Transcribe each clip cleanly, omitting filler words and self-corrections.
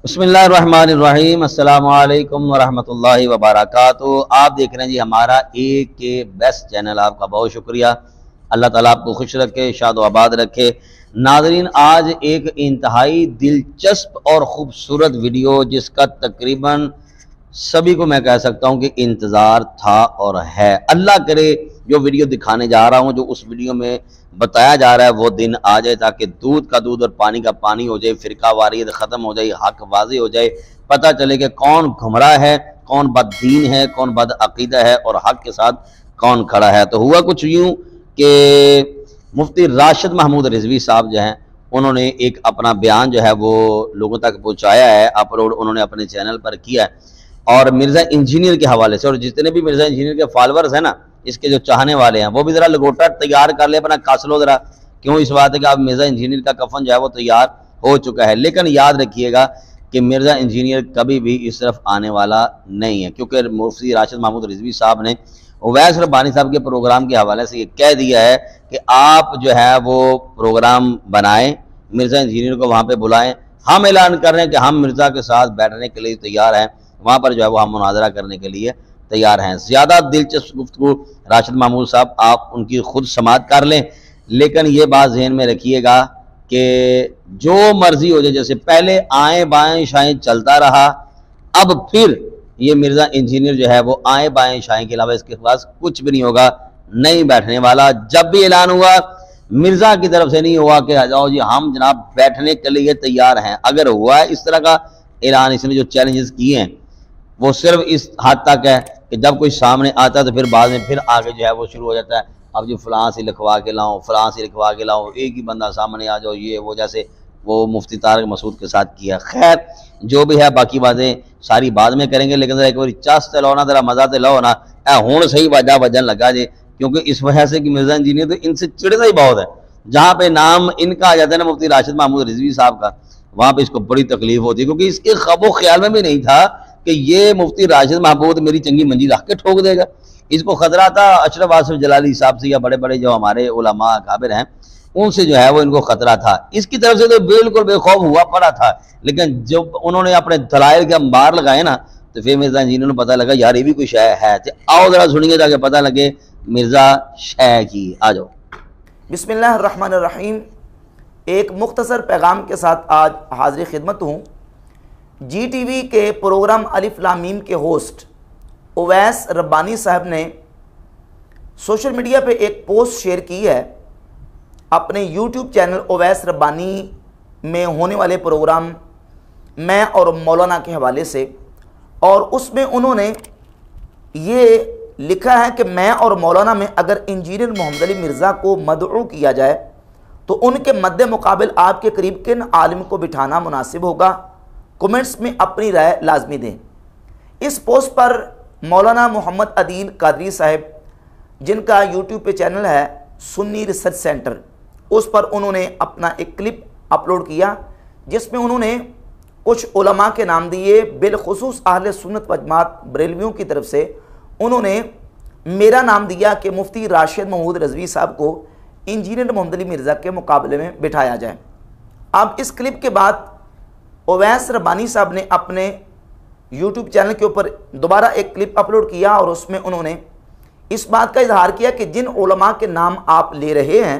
बिस्मिल्लाहिर्रहमानिर्रहीम अस्सलामु अलैकुम वरहमतुल्लाहि वबरकातुहू। आप देख रहे हैं जी हमारा एक के बेस्ट चैनल। आपका बहुत शुक्रिया। अल्लाह ताला आपको खुश रखे, शाद आबाद रखे। नाज़रीन, आज एक इंतहाई दिलचस्प और ख़ूबसूरत वीडियो जिसका तकरीबन सभी को मैं कह सकता हूँ कि इंतज़ार था और है। अल्लाह करे जो वीडियो दिखाने जा रहा हूँ, जो उस वीडियो में बताया जा रहा है वो दिन आ जाए, ताकि दूध का दूध और पानी का पानी हो जाए, फ़िरका वारियत ख़त्म हो जाए, हक वाज़े हो जाए, पता चले कि कौन गुमराह है, कौन बददीन है, कौन बद अक़ीदा है और हक के साथ कौन खड़ा है। तो हुआ कुछ यूँ कि मुफ्ती राशिद महमूद रिजवी साहब जो हैं, उन्होंने एक अपना बयान जो है वो लोगों तक पहुँचाया है, अपलोड उन्होंने अपने चैनल पर किया है। और मिर्ज़ा इंजीनियर के हवाले से, और जितने भी मिर्ज़ा इंजीनियर के फॉलोअर्स हैं ना, इसके जो चाहने वाले हैं, वो भी ज़रा लंगोटा तैयार कर ले, अपना कस लो ज़रा। क्यों? इस बात है कि आप मिर्ज़ा इंजीनियर का कफन जो है वो तैयार हो चुका है। लेकिन याद रखिएगा कि मिर्ज़ा इंजीनियर कभी भी इस तरफ आने वाला नहीं है, क्योंकि मुफ्ती राशिद महमूद रिजवी साहब ने उवैस रब्बानी साहब के प्रोग्राम के हवाले से ये कह दिया है कि आप जो है वो प्रोग्राम बनाएं, मिर्ज़ा इंजीनियर को वहाँ पर बुलाएँ। हम ऐलान कर रहे हैं कि हम मिर्ज़ा के साथ बैठने के लिए तैयार हैं, वहाँ पर जो है वो हम मुनाजरा करने के लिए तैयार हैं। ज़्यादा दिलचस्प गुफ्तगू राशिद महमूद साहब आप उनकी खुद समाअत कर लें, लेकिन ये बात ज़हन में रखिएगा कि जो मर्जी हो जाए, जैसे पहले आएँ बाएँ शाएँ चलता रहा, अब फिर ये मिर्ज़ा इंजीनियर जो है वो आएँ बाएँ शाएँ के अलावा इसके पास कुछ भी नहीं होगा, नहीं बैठने वाला। जब भी ऐलान हुआ मिर्ज़ा की तरफ से नहीं हुआ कि आ जाओ जी हम जनाब बैठने के लिए तैयार हैं। अगर हुआ है इस तरह का ऐलान, इसने जो चैलेंजेस किए हैं वो सिर्फ इस हद तक है कि जब कोई सामने आता है तो फिर बाद में फिर आगे जो है वो शुरू हो जाता है, अब जो फ़लाँ से लिखवा के लाऊं, फ़लाँ से लिखवा के लाऊं, एक ही बंदा सामने आ जाओ, ये वो, जैसे वो मुफ्ती तारिक मसूद के साथ किया। खैर जो भी है, बाकी बातें सारी बाद में करेंगे, लेकिन ज़रा एक बार चस तो लो ना, ज़रा मज़ा तो लो ना, हूँ सही वजह वजन लगा जे। क्योंकि इस वजह से कि मिर्ज़ा इंजीनियर तो इनसे चिड़ता ही बहुत है। जहाँ पे नाम इनका आ जाता है ना मुफ्ती राशिद महमूद रिजवी साहब का, वहाँ पर इसको बड़ी तकलीफ होती है, क्योंकि इसके ख्वाबो ख्याल में भी नहीं था कि ये मुफ्ती राशिद महमूद मेरी चंगी मंजी रख के ठोक देगा। इसको खतरा था अशरफ आसिफ जलाली साहब से, या बड़े बड़े जो हमारे उलमा काबिर हैं उनसे जो है वो इनको खतरा था। इसकी तरफ से तो बिल्कुल बेखौफ हुआ पड़ा था, लेकिन जब उन्होंने अपने दलाइल के अंबार लगाए ना, तो फिर मिर्ज़ा इंजीनियर को पता लगा यार ये भी कोई शय है। तो आओ ज़रा सुनिए ताकि पता लगे मिर्ज़ा शय की। आ जाओ। बिस्मिल्लाहिर्रहमानिर्रहीम। एक मुख्तसर पैगाम के साथ आज हाज़िर खिदमत हूँ। GTV के प्रोग्राम अलिफ लाम मीम के होस्ट उवैस रब्बानी साहब ने सोशल मीडिया पे एक पोस्ट शेयर की है अपने YouTube चैनल उवैस रब्बानी में होने वाले प्रोग्राम मैं और मौलाना के हवाले से, और उसमें उन्होंने ये लिखा है कि मैं और मौलाना में अगर इंजीनियर मोहम्मद अली मिर्ज़ा को मदऊ किया जाए तो उनके मद्दे मुकाबिल आपके करीब किन आलिम को बिठाना मुनासिब होगा। कमेंट्स में अपनी राय लाजमी दें। इस पोस्ट पर मौलाना मोहम्मद अदील कादरी साहब, जिनका यूट्यूब पे चैनल है सुन्नी रिसर्च सेंटर, उस पर उन्होंने अपना एक क्लिप अपलोड किया जिसमें उन्होंने कुछ उलमा के नाम दिए। बिलखुसूस अहले सुन्नत व जमात बरेलवियों की तरफ से उन्होंने मेरा नाम दिया कि मुफ्ती राशिद महमूद रिजवी साहब को इंजीनियर मोहम्मद अली मिर्ज़ा के मुकाबले में बिठाया जाए। अब इस क्लिप के बाद उवैस रब्बानी साहब ने अपने YouTube चैनल के ऊपर दोबारा एक क्लिप अपलोड किया और उसमें उन्होंने इस बात का इजहार किया कि जिन उलमा के नाम आप ले रहे हैं,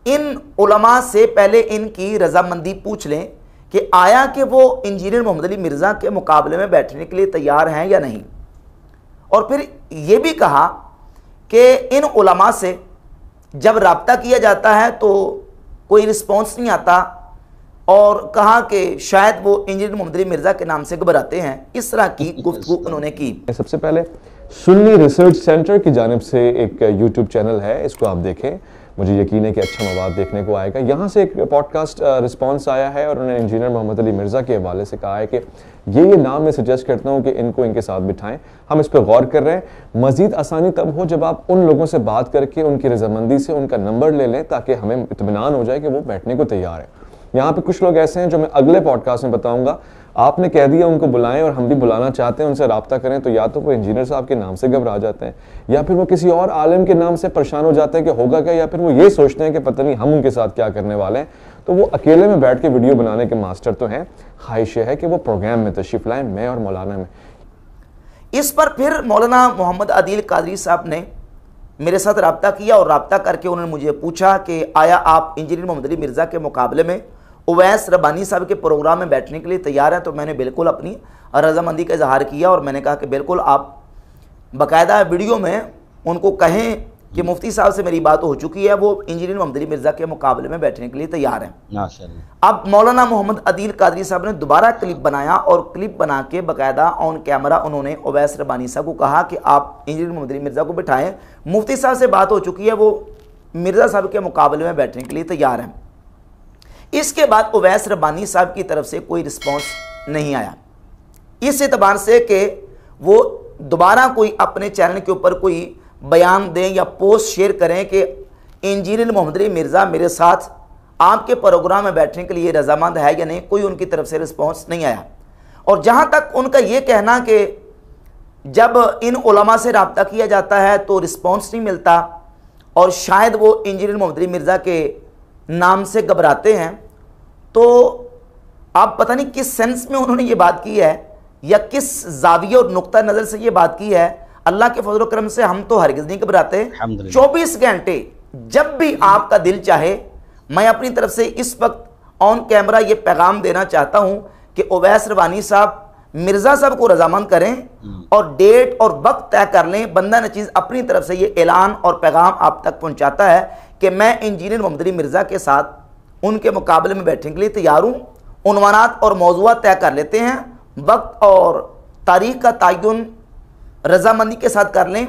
इन उलमा से पहले इनकी रजामंदी पूछ लें कि आया कि वो इंजीनियर मोहम्मद अली मिर्ज़ा के मुकाबले में बैठने के लिए तैयार हैं या नहीं। और फिर ये भी कहा कि इन उलमा से जब रब्ता किया जाता है तो कोई रिस्पॉन्स नहीं आता, और कहा कि शायद वो इंजीनियर मोहम्मद अली मिर्ज़ा के नाम से घबराते हैं। इस तरह की गुफ्तगू उन्होंने की। सबसे पहले सुन्नी रिसर्च सेंटर की जानिब से एक यूट्यूब चैनल है, इसको आप देखें। मुझे यकीन है कि अच्छा मवाद देखने को आएगा। यहाँ से एक पॉडकास्ट रिस्पांस आया है और उन्होंने इंजीनियर मोहम्मद अली मिर्ज़ा के हवाले से कहा है कि ये नाम मैं सजेस्ट करता हूँ कि इनको इनके साथ बिठाएं। हम इस पर गौर कर रहे हैं। मज़ीद आसानी तब हो जब आप उन लोगों से बात करके उनकी रजामंदी से उनका नंबर ले लें, ताकि हमें इत्मीनान हो जाए कि वो बैठने को तैयार है। यहाँ पे कुछ लोग ऐसे हैं जो मैं अगले पॉडकास्ट में बताऊंगा। आपने कह दिया उनको बुलाएं और हम भी बुलाना चाहते हैं, उनसे रब्ता करें, तो या तो वो इंजीनियर साहब के नाम से घबरा जाते हैं या फिर वो किसी और आलिम के नाम से परेशान हो जाते हैं कि होगा क्या, या फिर वो ये सोचते हैं कि पता नहीं हम उनके साथ क्या करने वाले हैं। तो वो अकेले में बैठ के वीडियो बनाने के मास्टर तो हैं, ख्वाहिश है कि वो प्रोग्राम में तशरीफ लाएं, मैं और मौलाना में। इस पर फिर मौलाना मोहम्मद आदिल कादरी साहब ने मेरे साथ रब्ता किया और रब्ता करके उन्होंने मुझे पूछा कि आया आप इंजीनियर मोहम्मद अली मिर्ज़ा के मुकाबले में उवैस रब्बानी साहब के प्रोग्राम में बैठने के लिए तैयार हैं? तो मैंने बिल्कुल अपनी रजामंदी का इजहार किया और मैंने कहा कि बिल्कुल आप बाकायदा वीडियो में उनको कहें कि मुफ्ती साहब से मेरी बात हो चुकी है, वो इंजीनियर मोहम्मद अली मिर्ज़ा के मुकाबले में बैठने के लिए तैयार हैं। माशाअल्लाह। अब मौलाना मोहम्मद आदिल कादरी साहब ने दोबारा क्लिप बनाया और क्लिप बना के बाकायदा ऑन कैमरा उन्होंने उवैस रब्बानी साहब को कहा कि आप इंजीनियर मोहम्मद अली मिर्ज़ा को बिठाएं, मुफ्ती साहब से बात हो चुकी है, वो मिर्ज़ा साहब के मुकाबले में बैठने के लिए तैयार हैं। इसके बाद उवैस रब्बानी साहब की तरफ से कोई रिस्पॉन्स नहीं आया, इस एतबार से कि वो दोबारा कोई अपने चैनल के ऊपर कोई बयान दें या पोस्ट शेयर करें कि इंजीनियर मोहम्मद अली मिर्ज़ा मेरे साथ आपके प्रोग्राम में बैठने के लिए रजामंद है या नहीं, कोई उनकी तरफ से रिस्पॉन्स नहीं आया। और जहाँ तक उनका ये कहना कि जब इन उलमा से रब्ता किया जाता है तो रिस्पॉन्स नहीं मिलता और शायद वो इंजीनियर मोहम्मद अली मिर्ज़ा के नाम से घबराते हैं, तो आप पता नहीं किस सेंस में उन्होंने ये बात की है या किस जाविये और नुक्ता नज़र से ये बात की है। अल्लाह के फजल करम से हम तो हरगिज़ नहीं घबराते। 24 घंटे जब भी आपका दिल चाहे, मैं अपनी तरफ से इस वक्त ऑन कैमरा ये पैगाम देना चाहता हूँ कि उवैस रब्बानी साहब मिर्ज़ा साहब को रजामंद करें और डेट और वक्त तय कर लें। बंदा नचीज़ अपनी तरफ से ये ऐलान और पैगाम आप तक पहुँचाता है कि मैं इंजीनियर मोहम्मद अली मिर्ज़ा के साथ उनके मुकाबले में बैठने के लिए तैयार हूँ। उन्वानात और मौज़ूआत तय कर लेते हैं, वक्त और तारीख का तयन रजामंदी के साथ कर लें।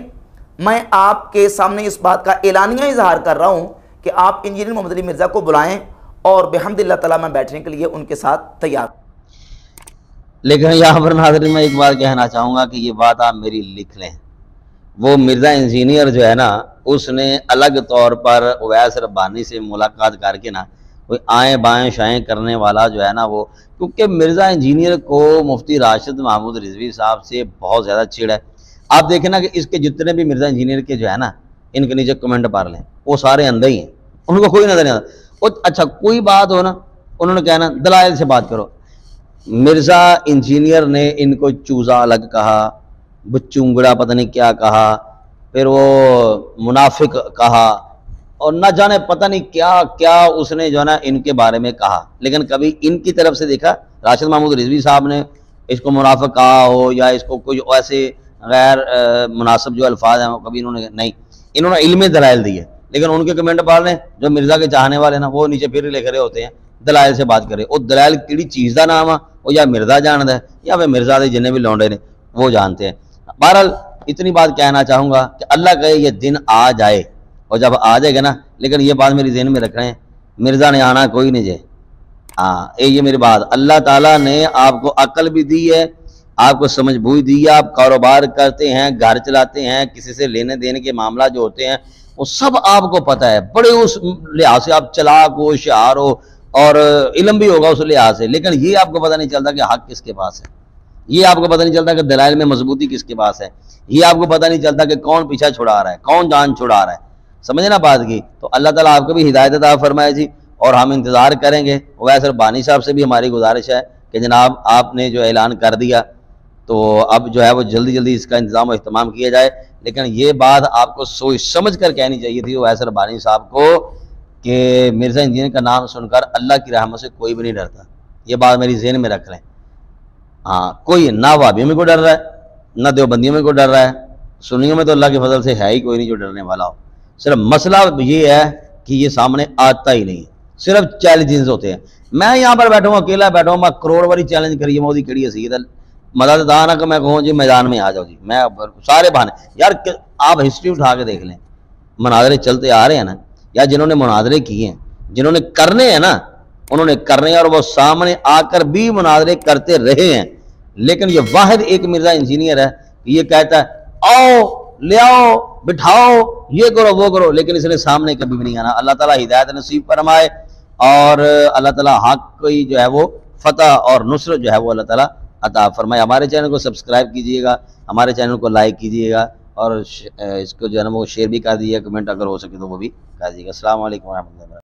मैं आपके सामने इस बात का एलानिया इजहार कर रहा हूँ कि आप इंजीनियर मोहम्मद अली मिर्ज़ा को बुलाएं और बिहम्दिल्लाह ताला मैं बैठने के लिए उनके साथ तैयार। लेकिन यहाँ पर नाज़रीन मैं एक बात कहना चाहूँगा कि ये बात आप मेरी लिख लें। वो मिर्ज़ा इंजीनियर जो है ना, उसने अलग तौर पर उवैस रब्बानी से मुलाकात करके ना कोई आएँ बाएँ शाएँ करने वाला जो है ना वो, क्योंकि मिर्ज़ा इंजीनियर को मुफ्ती राशिद महमूद रिजवी साहब से बहुत ज़्यादा चिड़ है। आप देखें ना कि इसके जितने भी मिर्ज़ा इंजीनियर के जो है ना, इनके नीचे कमेंट पढ़ लें, वो सारे अंधे ही हैं, उनको कोई नज़र नहीं आता। अच्छा कोई बात हो ना, उन्होंने कहना दलाइल से बात करो। मिर्ज़ा इंजीनियर ने इनको चूज़ा अलग कहा, बच्चूंगड़ा पता नहीं क्या कहा, फिर वो मुनाफिक कहा और ना जाने पता नहीं क्या क्या उसने जो है ना इनके बारे में कहा। लेकिन कभी इनकी तरफ से देखा राशिद महमूद रिजवी साहब ने इसको मुनाफिक कहा हो या इसको कोई ऐसे गैर मुनासिब जो अल्फाज हैं कभी इन्होंने नहीं, इन्होंने इल्मी दलाइल दिए। लेकिन उनके कमेंट पढ़ लें जो मिर्ज़ा के चाहने वाले ना, वो नीचे फिर लिख रहे होते हैं दलाइल से बात करें। वो दलाइल किड़ी चीज़ का नाम है, वो या मिर्ज़ा जानता है या फिर मिर्ज़ा के जिन्हें भी लौंडे ने वो जानते हैं। बहरहाल इतनी बात कहना चाहूँगा कि अल्लाह कहे ये दिन आ जाए, और जब आ जाएगा ना, लेकिन ये बात मेरी ज़हन में रख रहे हैं, मिर्ज़ा ने आना कोई नहीं जाए। हाँ ये मेरी बात, अल्लाह ताला ने आपको अक्ल भी दी है, आपको समझ बूझ दी है, आप कारोबार करते हैं, घर चलाते हैं, किसी से लेने देने के मामला जो होते हैं वो सब आपको पता है। बड़े उस लिहाज से आप चालाक हो, होशियार हो और इल्म भी होगा उस लिहाज से, लेकिन ये आपको पता नहीं चलता कि हक किसके पास है, ये आपको पता नहीं चलता कि दलाइल में मजबूती किसके पास है, ये आपको पता नहीं चलता कि कौन पीछा छुड़ा रहा है, कौन जान छुड़ा रहा है। समझे ना बात की। तो अल्लाह ताला आपको भी हिदायत अता फरमाए जी, और हम इंतज़ार करेंगे। उवैस रब्बानी साहब से भी हमारी गुजारिश है कि जनाब आपने जो ऐलान कर दिया तो अब जो है वो जल्दी जल्दी इसका इंतज़ाम और अहतमाम किया जाए। लेकिन ये बात आपको सोच समझ कर कहनी चाहिए थी उवैस रब्बानी साहब को कि मिर्ज़ा इंजीनियर का नाम सुनकर अल्लाह की रहमत से कोई भी नहीं डरता। ये बात मेरी ज़हन में रख लें। हाँ कोई ना वाबियों में को डर रहा है, ना देवबंदियों में को डर रहा है, सुन्नियों में तो अल्लाह के फजल से है ही कोई नहीं जो डरने वाला हो। सिर्फ मसला ये है कि ये सामने आता ही नहीं, सिर्फ चैलेंजेस होते हैं। मैं यहाँ पर बैठा हूँ, अकेला बैठा हूँ, मैं करोड़ बारी चैलेंज करिए मोदी कड़ी हसीयत मदद दाना का मैं कहूँ जी मैदान में आ जाओ जी, मैं सारे बहाने यार आप हिस्ट्री उठा के देख लें, मुनाजरे चलते आ रहे हैं ना, या जिन्होंने मुनाजरे किए हैं, जिन्होंने करने हैं ना, उन्होंने करने और वो सामने आकर भी मुनाजरे करते रहे हैं। लेकिन ये वाहिद एक मिर्ज़ा इंजीनियर है, ये कहता है आओ ले आओ बिठाओ ये करो वो करो, लेकिन इसने सामने कभी भी नहीं आना। अल्लाह ताला हिदायत नसीब फरमाए और अल्लाह ताला हक की जो है वो फतह और नुसरत जो है वो अल्लाह ताला अता फरमाए। हमारे चैनल को सब्सक्राइब कीजिएगा, हमारे चैनल को लाइक कीजिएगा और इसको जो है ना वो शेयर भी कर दीजिएगा, कमेंट अगर हो सके तो वो भी कर दीजिएगा। अस्सलाम वालेकुम रहमतुल्लाह।